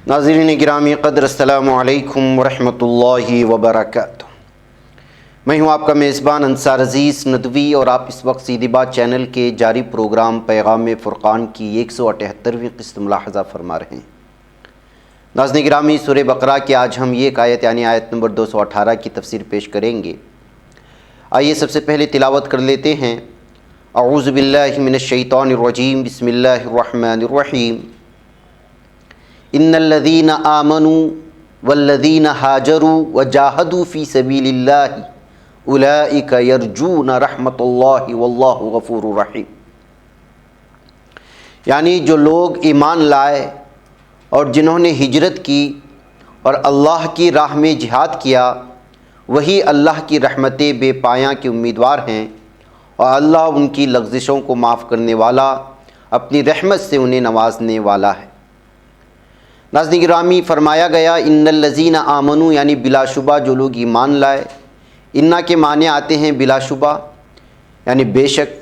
ناظرین گرامی قدر، السلام علیکم ورحمۃ اللہ وبرکاتہ۔ میں ہوں آپ کا میزبان انصار عزیز ندوی، اور آپ اس وقت سیدھی بات چینل کے جاری پروگرام پیغام فرقان کی 178ویں قسط ملاحظہ فرما رہے ہیں۔ ناظرین گرامی، سورہ بقرہ کی آج ہم ایک آیت یعنی آیت نمبر 218 کی تفسیر پیش کریں گے۔ آئیے سب سے پہلے تلاوت کر لیتے ہیں۔ اعوذ باللہ من الشیطان الرجیم، بسم اللہ الرحمن الرحیم۔ ان الذین آمنوا والذین ہاجروا وجاہدوا فی سبیل اللہ اولئک یرجون رحمت اللہ واللہ غفور رحیم۔ یعنی جو لوگ ایمان لائے اور جنہوں نے ہجرت کی اور اللہ کی راہ میں جہاد کیا، وہی اللہ کی رحمت بے پایاں کے امیدوار ہیں، اور اللہ ان کی لغزشوں کو معاف کرنے والا، اپنی رحمت سے انہیں نوازنے والا ہے۔ ناظرین گرامی، فرمایا گیا ان الذین آمنوا، یعنی بلا شبہ جو لوگ ایمان لائے۔ انا کے معنی آتے ہیں بلا شبہ، یعنی بے شک۔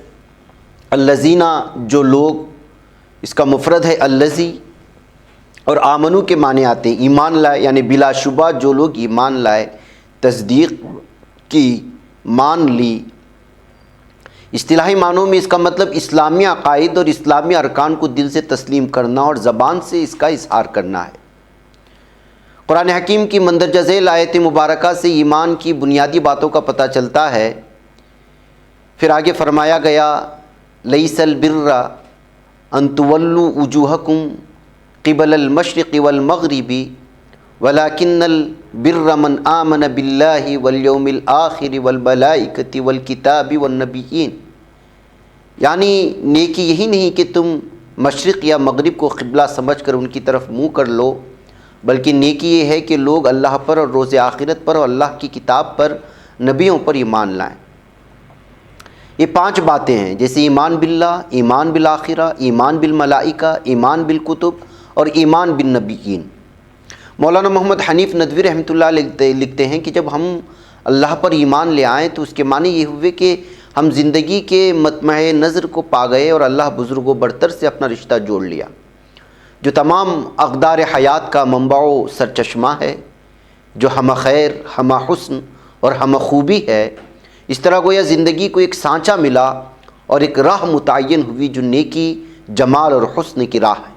الذین جو لوگ، اس کا مفرد ہے الذی، اور آمنو کے معنی آتے ہیں ایمان لائے، یعنی بلا شبہ جو لوگ ایمان لائے، تصدیق کی، مان لی۔ اصطلاحی معنوں میں اس کا مطلب اسلامی عقائد اور اسلامی ارکان کو دل سے تسلیم کرنا اور زبان سے اس کا اظہار کرنا ہے۔ قرآن حکیم کی مندرجہ ذیل آیت مبارکہ سے ایمان کی بنیادی باتوں کا پتہ چلتا ہے۔ پھر آگے فرمایا گیا لیس البر ان تولوا وجوہکم قبل المشرق والمغرب ولکن البر من آمن باللہ والیوم الآخر والملائکۃ والکتاب والنبیین۔ یعنی نیکی یہی نہیں کہ تم مشرق یا مغرب کو قبلہ سمجھ کر ان کی طرف منہ کر لو، بلکہ نیکی یہ ہے کہ لوگ اللہ پر اور روز آخرت پر اور اللہ کی کتاب پر، نبیوں پر ایمان لائیں۔ یہ 5 باتیں ہیں، جیسے ایمان باللہ، ایمان بالآخرہ، ایمان بالملائکہ، ایمان بالکتب اور ایمان بالنبیین۔ مولانا محمد حنیف ندوی رحمۃ اللہ لکھتے ہیں کہ جب ہم اللہ پر ایمان لے آئیں تو اس کے معنی یہ ہوئے کہ ہم زندگی کے مطمع نظر کو پا گئے اور اللہ بزرگ و برتر سے اپنا رشتہ جوڑ لیا، جو تمام اقدار حیات کا منبع و سرچشمہ ہے، جو ہمہ خیر، ہمہ حسن اور ہمہ خوبی ہے۔ اس طرح گویا زندگی کو ایک سانچہ ملا اور ایک راہ متعین ہوئی جو نیکی، جمال اور حسن کی راہ ہے۔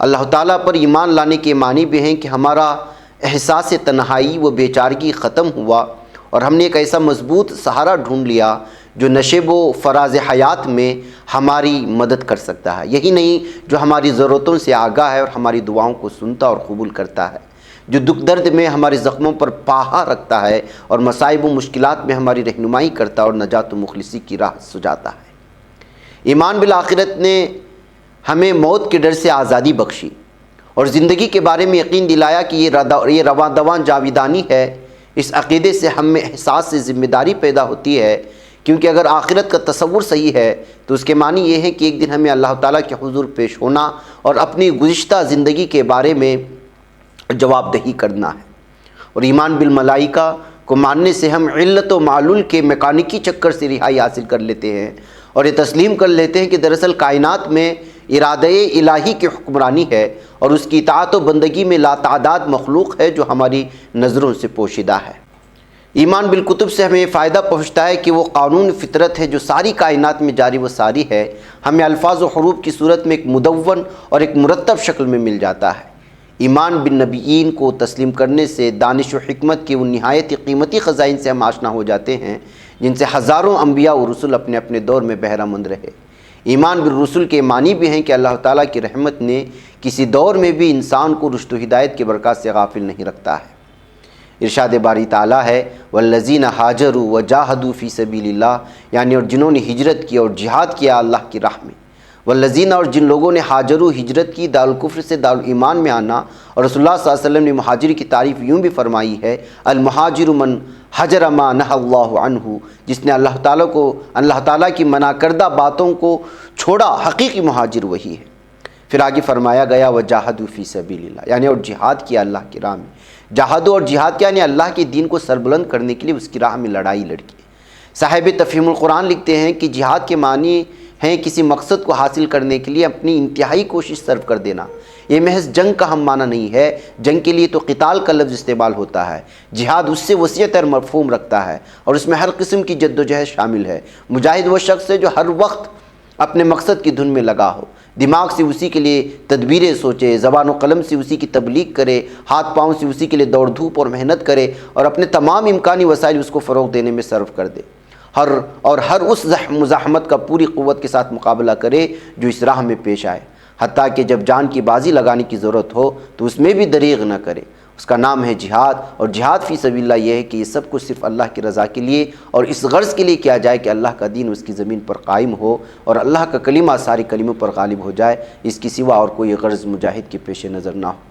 اللہ تعالیٰ پر ایمان لانے کے معنی بھی ہیں کہ ہمارا احساس تنہائی و بیچارگی ختم ہوا اور ہم نے ایک ایسا مضبوط سہارا ڈھونڈ لیا جو نشیب و فراز حیات میں ہماری مدد کر سکتا ہے۔ یہی نہیں، جو ہماری ضرورتوں سے آگاہ ہے اور ہماری دعاؤں کو سنتا اور قبول کرتا ہے، جو دکھ درد میں ہمارے زخموں پر پاہا رکھتا ہے اور مصائب و مشکلات میں ہماری رہنمائی کرتا اور نجات و مخلصی کی راہ سجاتا ہے۔ ایمان بالآخرت نے ہمیں موت کے ڈر سے آزادی بخشی اور زندگی کے بارے میں یقین دلایا کہ یہ رواں دواں جاویدانی ہے۔ اس عقیدے سے ہم میں احساس سے ذمہ داری پیدا ہوتی ہے، کیونکہ اگر آخرت کا تصور صحیح ہے تو اس کے معنی یہ ہے کہ ایک دن ہمیں اللہ تعالیٰ کے حضور پیش ہونا اور اپنی گزشتہ زندگی کے بارے میں جواب دہی کرنا ہے۔ اور ایمان بالملائکہ کو ماننے سے ہم علت و معلول کے میکانکی چکر سے رہائی حاصل کر لیتے ہیں اور یہ تسلیم کر لیتے ہیں کہ دراصل کائنات میں ارادہ الہی کی حکمرانی ہے اور اس کی اطاعت و بندگی میں لاتعداد مخلوق ہے جو ہماری نظروں سے پوشیدہ ہے۔ ایمان بالکتب سے ہمیں یہ فائدہ پہنچتا ہے کہ وہ قانون فطرت ہے جو ساری کائنات میں جاری و ساری ہے، ہمیں الفاظ و حروف کی صورت میں ایک مدون اور ایک مرتب شکل میں مل جاتا ہے۔ ایمان بالنبیین کو تسلیم کرنے سے دانش و حکمت کے ان نہایت قیمتی خزائن سے ہم آشنا ہو جاتے ہیں جن سے ہزاروں انبیاء و رسل اپنے اپنے دور میں بہرہ مند رہے۔ ایمان بالرسل کے معنی بھی ہیں کہ اللہ تعالیٰ کی رحمت نے کسی دور میں بھی انسان کو رشد و ہدایت کے برکات سے غافل نہیں رکھتا ہے۔ ارشاد باری تعالیٰ ہے والذین ہاجروا وجاہدوا فی سبیل اللہ، یعنی اور جنہوں نے ہجرت کی اور جہاد کیا اللہ کی راہ میں۔ والذین، اور جن لوگوں نے ہاجروا، ہجرت کی، دارالکفر سے دارالایمان میں آنا۔ اور رسول اللہ صلی اللہ علیہ وسلم نے مہاجر کی تعریف یوں بھی فرمائی ہے المہاجر من حجر ما نہى اللہ عنہ، جس نے اللہ تعالیٰ کی منع کردہ باتوں کو چھوڑا، حقیقی مہاجر وہی ہے۔ پھر آگے فرمایا گیا وجاہدوا فی سبیل اللہ، یعنی اور جہاد کیا اللہ کی راہ میں۔ جہاد اور جہاد کیا، یعنی اللہ کے دین کو سربلند کرنے کے لیے اس کی راہ میں لڑائی لڑی۔ صاحب تفہیم القرآن لکھتے ہیں کہ جہاد کے معنی ہیں کسی مقصد کو حاصل کرنے کے لیے اپنی انتہائی کوشش صرف کر دینا۔ یہ محض جنگ کا ہم معنی نہیں ہے، جنگ کے لیے تو قتال کا لفظ استعمال ہوتا ہے، جہاد اس سے وسیع تر مفہوم رکھتا ہے اور اس میں ہر قسم کی جد و جہد شامل ہے۔ مجاہد وہ شخص ہے جو ہر وقت اپنے مقصد کی دھن میں لگا ہو، دماغ سے اسی کے لیے تدبیریں سوچے، زبان و قلم سے اسی کی تبلیغ کرے، ہاتھ پاؤں سے اسی کے لیے دوڑ دھوپ اور محنت کرے اور اپنے تمام امکانی وسائل اس کو فروغ دینے میں صرف کر دے، ہر اس مزاحمت کا پوری قوت کے ساتھ مقابلہ کرے جو اس راہ میں پیش آئے، حتیٰ کہ جب جان کی بازی لگانے کی ضرورت ہو تو اس میں بھی دریغ نہ کرے۔ اس کا نام ہے جہاد، اور جہاد فی سبیل اللہ یہ ہے کہ یہ سب کچھ صرف اللہ کی رضا کے لیے اور اس غرض کے لیے کیا جائے کہ اللہ کا دین اس کی زمین پر قائم ہو اور اللہ کا کلمہ ساری کلموں پر غالب ہو جائے، اس کی سوا اور کوئی غرض مجاہد کے پیش نظر نہ ہو۔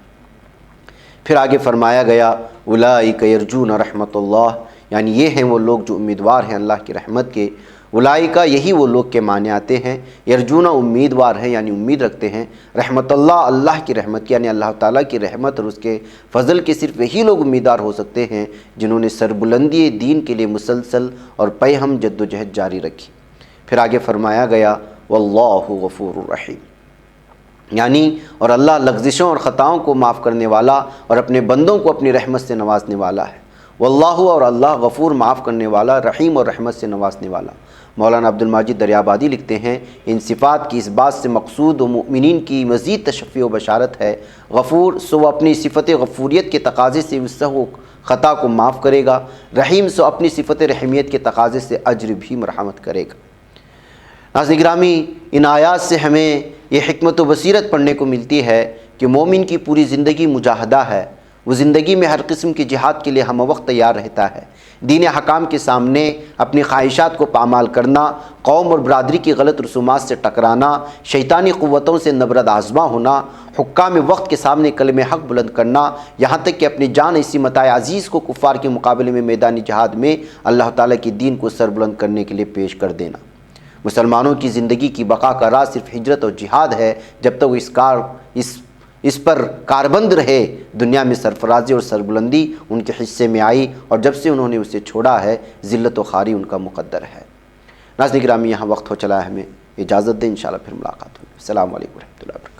پھر آگے فرمایا گیا اولئک یرجون رحمت اللہ، یعنی یہ ہیں وہ لوگ جو امیدوار ہیں اللہ کی رحمت کے۔ اولئک یہی وہ لوگ کے معنی آتے ہیں، یرجون امیدوار ہیں یعنی امید رکھتے ہیں، رحمت اللہ اللہ کی رحمت کی، یعنی اللہ تعالیٰ کی رحمت اور اس کے فضل کے صرف وہی لوگ امیدوار ہو سکتے ہیں جنہوں نے سربلندی دین کے لیے مسلسل اور پے ہم جد و جہد جاری رکھی۔ پھر آگے فرمایا گیا واللہ غفور الرحیم، یعنی اور اللہ لغزشوں اور خطاؤں کو معاف کرنے والا اور اپنے بندوں کو اپنی رحمت سے نوازنے والا ہے۔ واللہ اور اللہ غفور معاف کرنے والا، رحیم اور رحمت سے نوازنے والا۔ مولانا عبد المجید دریابادی لکھتے ہیں ان صفات کی اس بات سے مقصود و مؤمنین کی مزید تشفیع و بشارت ہے، غفور سو اپنی صفت غفوریت کے تقاضے سے اس سہو خطا کو معاف کرے گا، رحیم سو اپنی صفت رحمیت کے تقاضے سے اجر بھی مرحمت کرے گا۔ ناظرین گرامی، ان آیات سے ہمیں یہ حکمت و بصیرت پڑھنے کو ملتی ہے کہ مومن کی پوری زندگی مجاہدہ ہے، وہ زندگی میں ہر قسم کے جہاد کے لیے ہم وقت تیار رہتا ہے، دین حکام کے سامنے اپنی خواہشات کو پامال کرنا، قوم اور برادری کی غلط رسومات سے ٹکرانا، شیطانی قوتوں سے نبرد آزما ہونا، حکام وقت کے سامنے کلمہ حق بلند کرنا، یہاں تک کہ اپنی جان اسی متاع عزیز کو کفار کے مقابلے میں میدانی جہاد میں اللہ تعالیٰ کی دین کو سر بلند کرنے کے لیے پیش کر دینا۔ مسلمانوں کی زندگی کی بقا کا راز صرف ہجرت اور جہاد ہے، جب تک وہ اس پر کاربند رہے دنیا میں سرفرازی اور سربلندی ان کے حصے میں آئی، اور جب سے انہوں نے اسے چھوڑا ہے ذلت و خواری ان کا مقدر ہے۔ ناظرین گرامی، یہاں وقت ہو چلا ہے، ہمیں اجازت دیں، انشاءاللہ پھر ملاقات ہوگی۔ السلام علیکم ورحمۃ اللہ وبرکاتہ۔